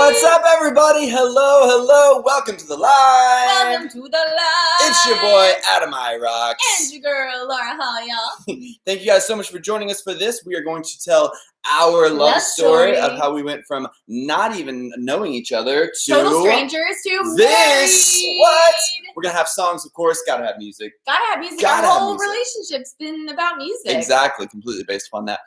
What's up, everybody? Hello. Welcome to the live. It's your boy, adamirocks. And your girl, Laura. How y'all? Thank you guys so much for joining us for this. We are going to tell our love story of how we went from not even knowing each other to total strangers to this. married. What? We're going to have songs, of course. Gotta have music. Our whole relationship's been about music. Exactly. Completely based upon that.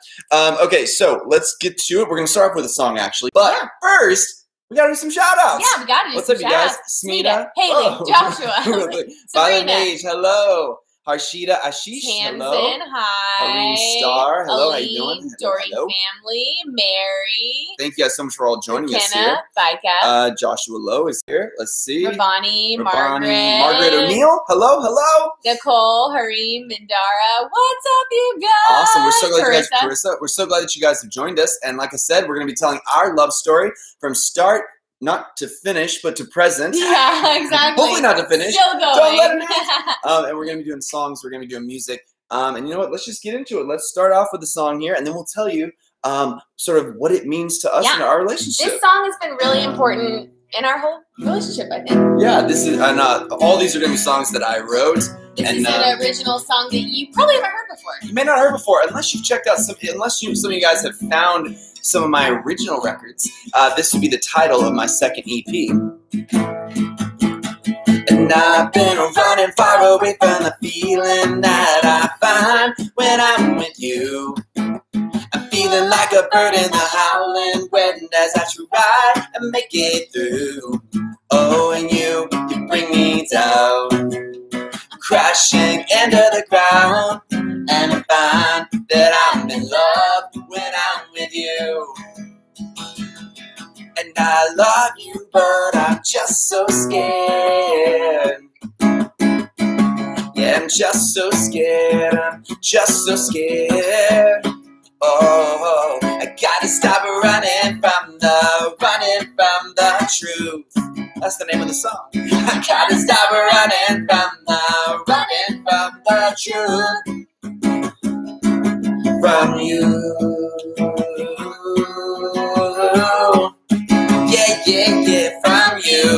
Okay, so let's get to it. We're going to start off with a song, actually. But first, we got to do some shout-outs. Yeah, we got to do What's up, you guys? Smita, Haley, Joshua, Violet Age, hello. Harshita, Ashish, hello. Tamsin, hi. Hareen Star, hello. Aline, How you doing? Dory Hello. family, Mary. Thank you guys so much for all joining us here. Vika. Joshua Lowe is here. Let's see. Ravani, Margaret. Margaret O'Neill, hello. Nicole, Hareem, Mindara. What's up, you guys? Awesome. We're so glad you guys, Carissa. We're so glad that you guys have joined us. And like I said, we're going to be telling our love story from start, not to finish, but to present. Yeah, exactly. Hopefully not to finish. Still going. Don't let it end. And we're going to be doing songs. We're going to be doing music. And you know what? Let's just get into it. Let's start off with the song here, and then we'll tell you sort of what it means to us in our relationship. This song has been really important in our whole relationship, I think. Yeah, this is, and all these are going to be songs that I wrote. This is an original song that you probably haven't heard before. You may not have heard before, unless you've checked out some of you guys have found some of my original records. This would be the title of my second EP. And I've been running far away from the feeling that I find when I'm with you. I'm feeling like a bird in the howling wind as I try and make it through. Oh, and you bring me down, crashing into the ground, and I find that I'm in love when I'm with you. And I love you, but I'm just so scared. Yeah, I'm just so scared. Oh, I gotta stop running from the truth. That's the name of the song. I gotta stop running from the truth. From you. Yeah, from you.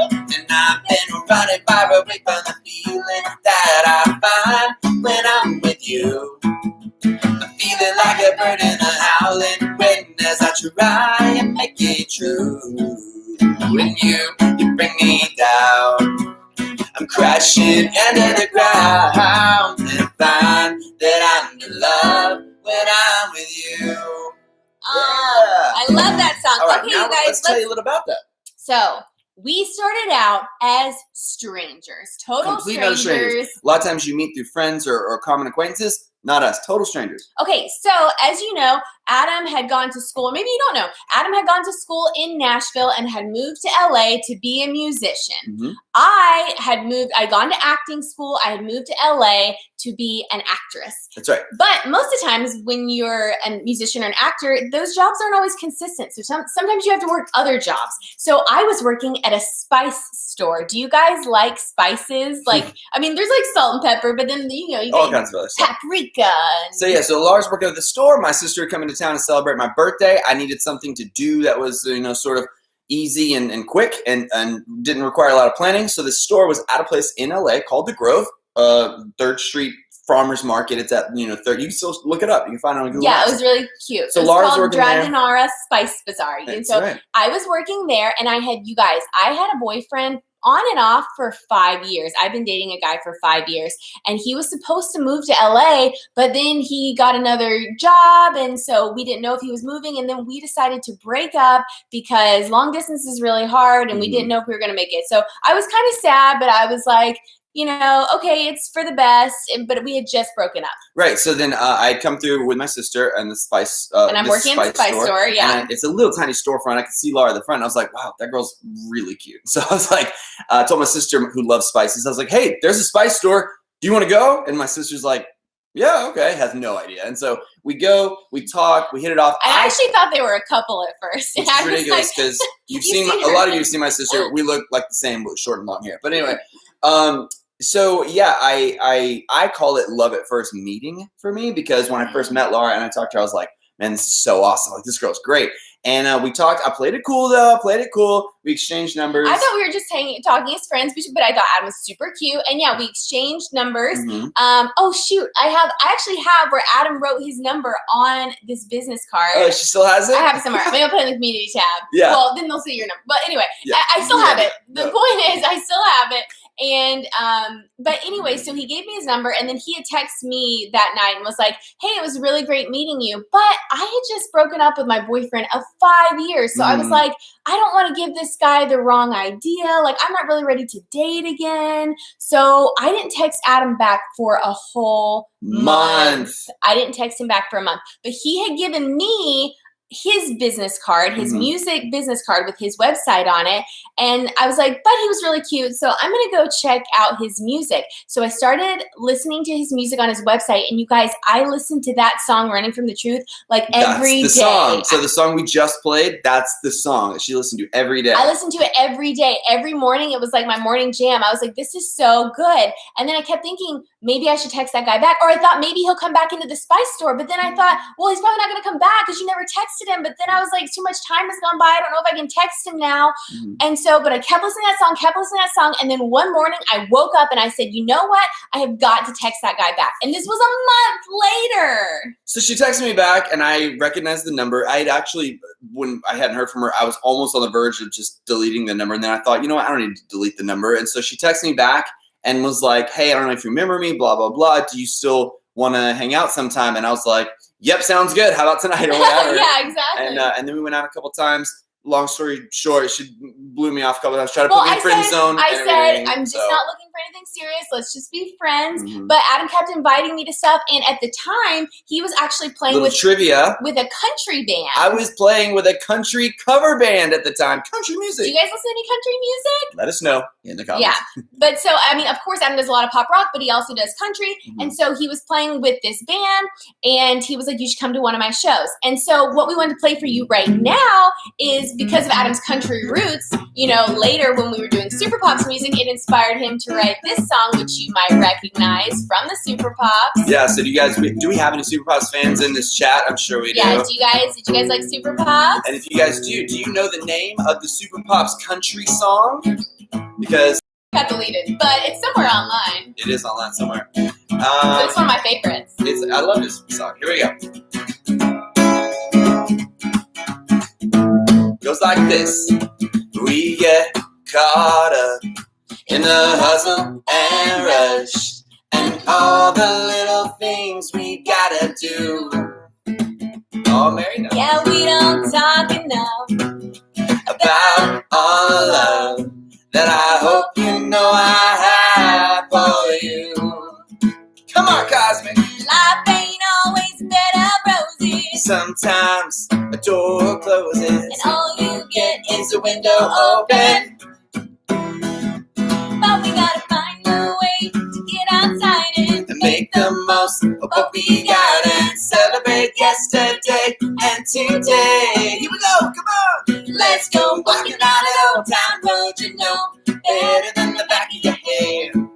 And I've been running far away from the feeling that I find when I'm with you. I'm feeling like a bird in a howling wind as I try and make it true. When you bring me down, I'm crashing into the ground and find that I'm in love when I'm with you. I love that song. All right, okay, now you guys, let's tell you a little about that. So, we started out as strangers, total strangers. A lot of times you meet through friends or common acquaintances. Not us, total strangers. Okay, so as you know, Adam had gone to school, maybe you don't know, Adam had gone to school in Nashville and had moved to LA to be a musician. Mm-hmm. I'd gone to acting school, I had moved to LA to be an actress. That's right. But most of the times when you're a musician or an actor, those jobs aren't always consistent. So sometimes you have to work other jobs. So I was working at a spice store. Do you guys like spices? Like, I mean, there's like salt and pepper, but then, you know, you all get kinds of other stuff. paprika. So Laura's working at the store. My sister would come into town to celebrate my birthday. I needed something to do that was, sort of easy and quick and didn't require a lot of planning. So the store was at a place in LA called The Grove, 3rd Street Farmers Market. It's at 3rd. You can still look it up. You can find it on Google Maps. It was really cute. So it was Laura's called working there. Dragonara Spice Bazaar. And so right. I was working there, and I had a boyfriend on and off for 5 years. I've been dating a guy for 5 years, and he was supposed to move to LA, but then he got another job, and so we didn't know if he was moving, and then we decided to break up because long distance is really hard, and we didn't know if we were going to make it. So I was kind of sad, but I was like, okay, it's for the best, but we had just broken up. Right. So then I'd come through with my sister and the spice. And I'm working in the spice store, yeah. And it's a little tiny storefront. I could see Laura at the front. I was like, wow, that girl's really cute. So I was like, I told my sister who loves spices, I was like, hey, there's a spice store. Do you want to go? And my sister's like, yeah, okay. Has no idea. And so we go, we talk, we hit it off. I actually thought they were a couple at first. Which is ridiculous because a lot of you have seen my sister. We look like the same with short and long hair. But anyway, So yeah, I call it love at first meeting for me, because when I first met Laura and I talked to her, I was like, man, this is so awesome. Like, this girl's great. And we talked. I played it cool though. Played it cool. We exchanged numbers. I thought we were just talking as friends, but I thought Adam was super cute. And yeah, we exchanged numbers. Oh shoot, I actually have where Adam wrote his number on this business card. Oh, she still has it? I have it somewhere. Maybe I'll put it in the community tab. Yeah. Well, then they'll see your number. But anyway, Yeah. I still have it. The point is, I still have it. And but anyway, so he gave me his number, and then he had texted me that night and was like, hey, it was really great meeting you, but I had just broken up with my boyfriend of 5 years. So I was like, I don't want to give this guy the wrong idea. Like, I'm not really ready to date again. So I didn't text Adam back for a whole month. I didn't text him back for a month, but he had given me his business card, his music business card with his website on it. And I was like, but he was really cute, so I'm going to go check out his music. So I started listening to his music on his website. And you guys, I listened to that song, Running from the Truth, like every day. That's the song. So the song we just played, that's the song that she listened to every day. I listened to it every day. Every morning, it was like my morning jam. I was like, this is so good. And then I kept thinking, maybe I should text that guy back. Or I thought maybe he'll come back into the spice store. But then I thought, well, he's probably not going to come back because you never texted him. But then I was like, too much time has gone by. I don't know if I can text him now. And so, but I kept listening to that song. And then one morning I woke up and I said, you know what? I have got to text that guy back. And this was a month later. So she texted me back and I recognized the number. I had actually, when I hadn't heard from her, I was almost on the verge of just deleting the number. And then I thought, you know what? I don't need to delete the number. And so she texted me back and was like, hey, I don't know if you remember me, blah, blah, blah. Do you still want to hang out sometime? And I was like, yep, sounds good. How about tonight or whatever? Yeah, exactly. And then we went out a couple times. Long story short, she blew me off a couple times, tried to put me in friend zone. I said, I'm just not looking for anything serious. Let's just be friends. But Adam kept inviting me to stuff. And at the time, he was actually playing with trivia with a country band. I was playing with a country cover band at the time. Country music. Do you guys listen to any country music? Let us know in the comments. Yeah. But so, I mean, of course, Adam does a lot of pop rock, but he also does country. And so he was playing with this band, and he was like, you should come to one of my shows. And so what we wanted to play for you right now is, because of Adam's country roots, you know, later when we were doing Super Pop's music, it inspired him to write this song, which you might recognize from the Super Pops. Yeah, so do we have any Super Pops fans in this chat? I'm sure we do. Yeah, did you guys like Super Pops? And if you guys do you know the name of the Super Pops country song? Because got deleted, but it's somewhere online. It is online somewhere. So it's one of my favorites. I love this song. Here we go. Goes like this. We get caught up in the hustle and rush, and all the little things we gotta do. All married now. Yeah, we don't talk enough about all the love that I hope you know I have for you. Come on, Cosmic. Life ain't always better roses. Sometimes a door closes and all you get is a window open. But we gotta find a way to get outside and make the most of what we got and celebrate yesterday and today. Here we go, come on. Let's go walking down an old town road, you know, better than the back of your hand.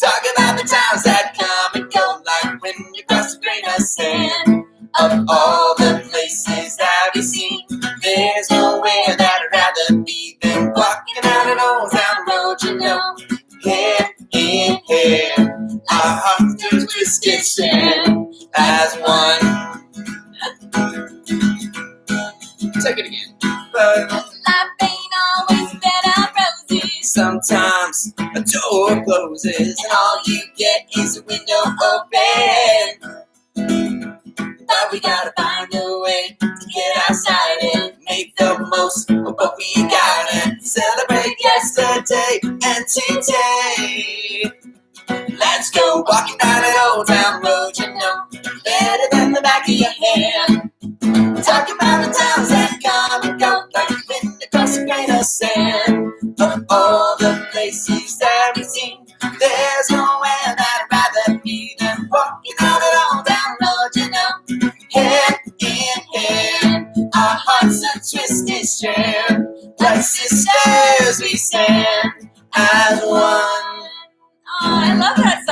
Talk about the times that come and go, like when you cross a grain of sand. Of all the places that we've seen, there's nowhere that I'd rather be than walking down an old town road, you know. Hand in hand, our hearts do twisted stand as one. Take it again. Life ain't always better roses. Sometimes a door closes and all you get is a window open. But we gotta find a way to get outside and make the most of what we got and celebrate yesterday and today. Let's go walking down an old town road, you know, better than the back of your hand. Talk about the times that come and go, like wind across a grain of sand. Of all the places that we've seen, there's nowhere that I'd rather be than walking down an old town road, you know. Hand in hand, our hearts are twisted strand. Like sisters we stand as one.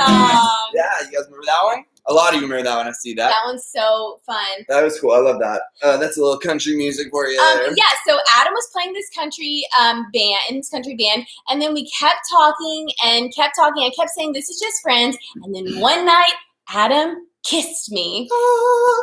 song. Yeah, you guys remember that one? A lot of you remember that one. I see that. That one's so fun. That was cool. I love that. That's a little country music for you there. Yeah, so Adam was playing this country band, and then we kept talking. I kept saying, this is just friends. And then one night, Adam kissed me.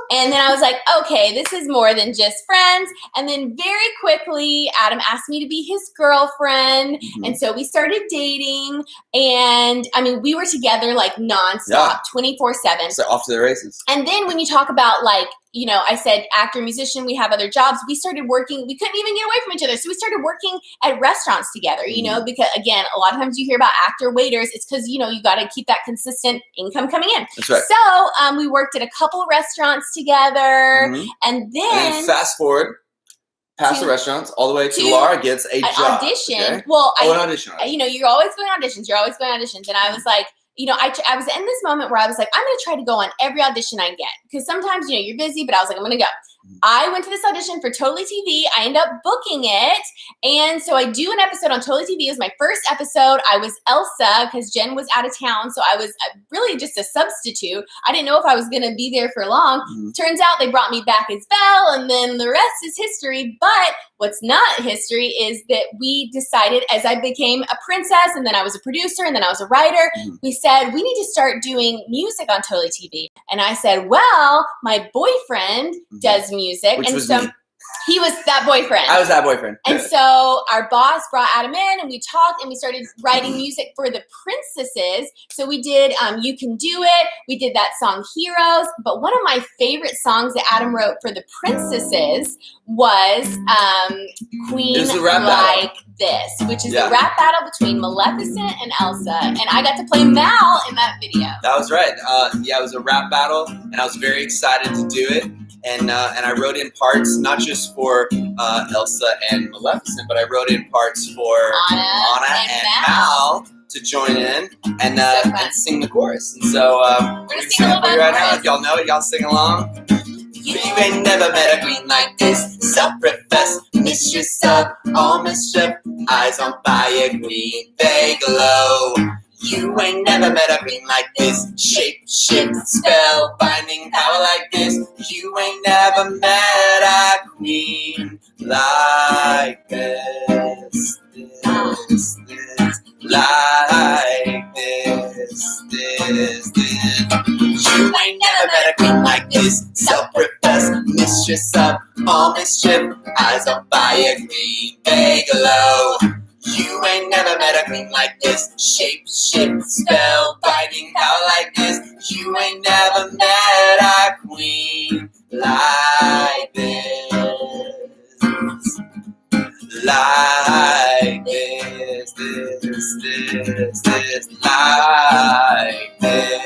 And then I was like, okay, this is more than just friends. And then very quickly, Adam asked me to be his girlfriend. Mm-hmm. And so we started dating. And I mean, we were together like nonstop, 24/7. So off to the races. And then when you talk about like, you know, I said actor, musician, we have other jobs. We started working. We couldn't even get away from each other. So we started working at restaurants together, you know, because again, a lot of times you hear about actor waiters. It's because, you know, you got to keep that consistent income coming in. That's right. So we worked at a couple restaurants together. Mm-hmm. And then fast forward past the restaurants all the way to Laura gets a job. Audition. Okay? Well, an audition. You know, you're always going auditions. And I was like, you know, I was in this moment where I was like, I'm going to try to go on every audition I get. Because sometimes, you know, you're busy, but I was like, I'm going to go. I went to this audition for Totally TV. I ended up booking it. And so I do an episode on Totally TV. It was my first episode. I was Elsa because Jen was out of town. So I was really just a substitute. I didn't know if I was going to be there for long. Turns out they brought me back as Belle, and then the rest is history. But what's not history is that we decided, as I became a princess, and then I was a producer, and then I was a writer, we said, we need to start doing music on Totally TV. And I said, well, my boyfriend does music. Which and was so me. He was that boyfriend. I was that boyfriend. And so our boss brought Adam in, and we talked, and we started writing music for the princesses. So we did You Can Do It. We did that song Heroes. But one of my favorite songs that Adam wrote for the princesses was Queen Like This, which is a rap battle between Maleficent and Elsa. And I got to play Mal in that video. That was right. It was a rap battle, and I was very excited to do it. And I wrote in parts, not just for Elsa and Maleficent, but I wrote in parts for Anna and Mal to join in and sing the chorus. And so we're going to sing it for you right now. If y'all know it, y'all sing along. You ain't never met a queen like this, self-professed mistress of all mischief, eyes on fire, green, they glow. You ain't never met a queen like this, shape, shift, spell, binding power like this. You ain't never met a queen like this, like this. You ain't never met a queen like this, self-professed mistress of all mischief, eyes on fire, green, they glow. You ain't never met a queen like this, shape, shift, spell, binding power like this. You ain't never met a queen like this, like this, like this.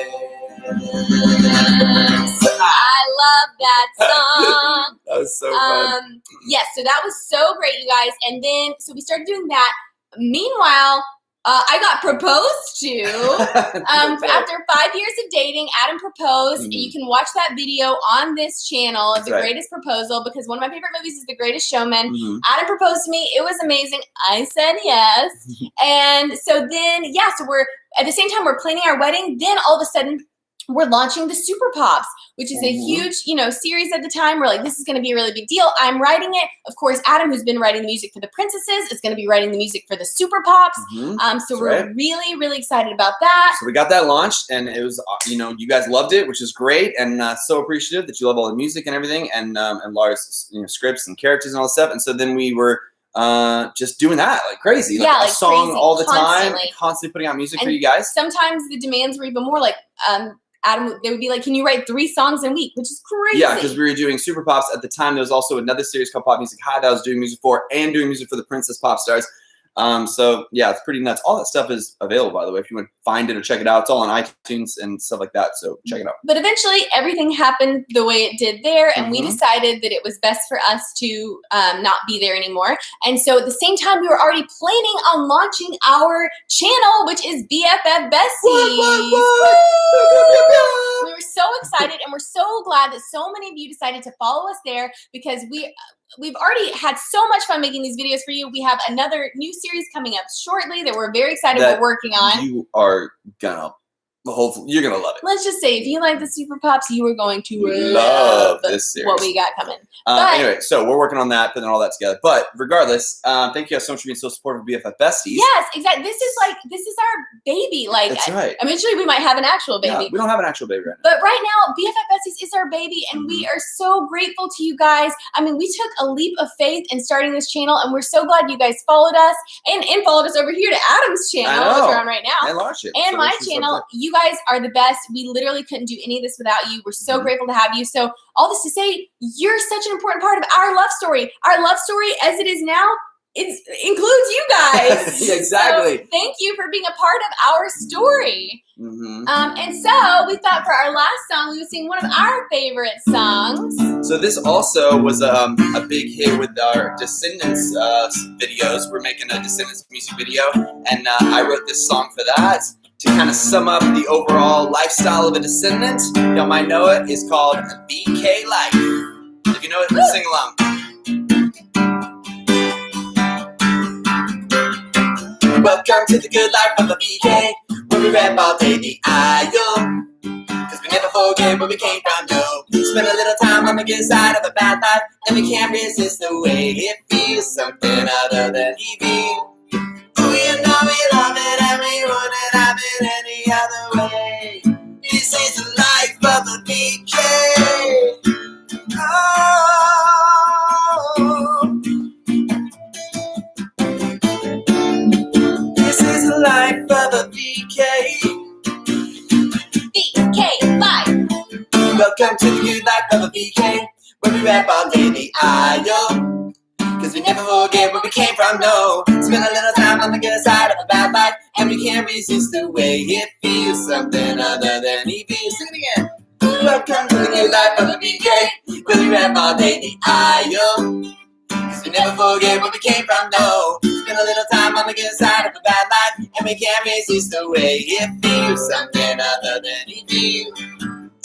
I love that song. That was so fun. Yes, so that was so great, you guys. And then, so we started doing that. Meanwhile, I got proposed to. After 5 years of dating, Adam proposed. And you can watch that video on this channel, The Greatest Proposal, because one of my favorite movies is The Greatest Showman. Adam proposed to me. It was amazing. I said yes. And so then, so we're, at the same time, we're planning our wedding. Then all of a sudden, we're launching the Super Pops, which is a huge, series at the time. We're like, this is going to be a really big deal. I'm writing it. Of course, Adam, who's been writing the music for the princesses, is going to be writing the music for the Super Pops. So we're really, really excited about that. So we got that launched, and it was, you guys loved it, which is great, and so appreciative that you love all the music and everything, and Laura's scripts and characters and all that stuff. And so then we were just doing that like crazy, like a song crazy, all the time, constantly putting out music for you guys. Sometimes the demands were even more like, Adam, they would be like, can you write 3 songs in a week? Which is crazy. Yeah, because we were doing Super Pops. At the time, there was also another series called Pop Music High that I was doing music for, and doing music for the Princess Pop Stars. So yeah, it's pretty nuts. All that stuff is available, by the way, if you want to find it or check it out. It's all on iTunes and stuff like that, so check it out. But eventually, everything happened the way it did there, and we decided that it was best for us to not be there anymore. And so at the same time, we were already planning on launching our channel, which is BFF Besties. We were so excited, and we're so glad that so many of you decided to follow us there, because we've already had so much fun making these videos for you. We have another new series coming up shortly that we're very excited we're working on. You are gonna Hopefully, you're gonna love it. Let's just say, if you like the Super Pops, you are going to Love this series. what we got coming. Anyway, so we're working on that, putting all that together. But regardless, thank you guys so much for being so supportive of BFF Besties. Yes, exactly. This is our baby. Like, that's right. Eventually, we might have an actual baby. Yeah, we don't have an actual baby right now. But right now, BFF Besties is our baby, and we are so grateful to you guys. I mean, we took a leap of faith in starting this channel, and we're so glad you guys followed us and followed us over here to Adam's channel, which we're on right now, and Laura's and my channel. You guys are the best. We literally couldn't do any of this without you. We're so grateful to have you. So all this to say, you're such an important part of our love story. Our love story, as it is now, it includes you guys. Exactly. So thank you for being a part of our story. And so we thought for our last song, we would sing one of our favorite songs. So this also was a big hit with our Descendants videos. We're making a Descendants music video, and I wrote this song for that to kind of sum up the overall lifestyle of a Descendant. Y'all might know it. It's called BK Life. If you know it, sing along. Welcome to the good life of a BK, where we rap all day the aisle. Cause we never forget where we came from, no. Spend a little time on the good side of a bad life, and we can't resist the way it feels, something other than EV. Oh, you know we love it, and we wouldn't have it any other way. This is the life of a BK. Oh, this is the life of a BK. BK Life. Welcome to the good life of a BK, where we rap all day the aisle. Cause we never forget where we came from, no. Spend a little time on the good side of a bad life, and we can't resist the way it feels, something other than EV. Sing it again. Welcome to the good life of a BK, where we rap all day the aisle. Cause we never forget where we came from, no. Spend a little time on the good side of a bad life, and we can't resist the way it feels, something other than EV.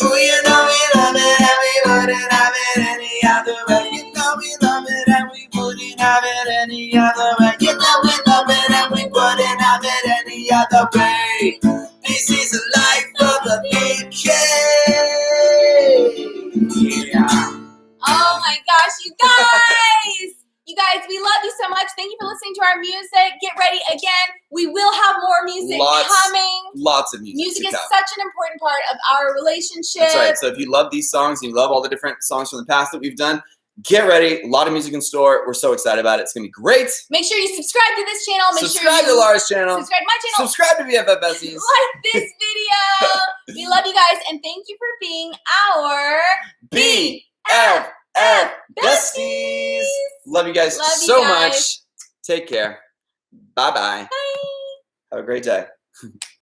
Oh, you know we love it, and we wouldn't have it any other way. You know we love it, and we wouldn't have it any other way. You know we love it, and we wouldn't have it any other way. This is the life of a BK. Yeah. Oh my gosh, you guys! You guys, we love you so much. Thank you for listening to our music. Get ready again. We will have more music coming. Lots of music. Music is such an important part of our relationship. That's right. So if you love these songs, and you love all the different songs from the past that we've done, get ready. A lot of music in store. We're so excited about it. It's going to be great. Make sure you subscribe to this channel. Subscribe to Laura's channel. Subscribe to my channel. Subscribe to BFF Besties. Like this video. We love you guys, and thank you for being our BFF Besties. Love you guys so much. Take care. Bye-bye. Bye. Have a great day.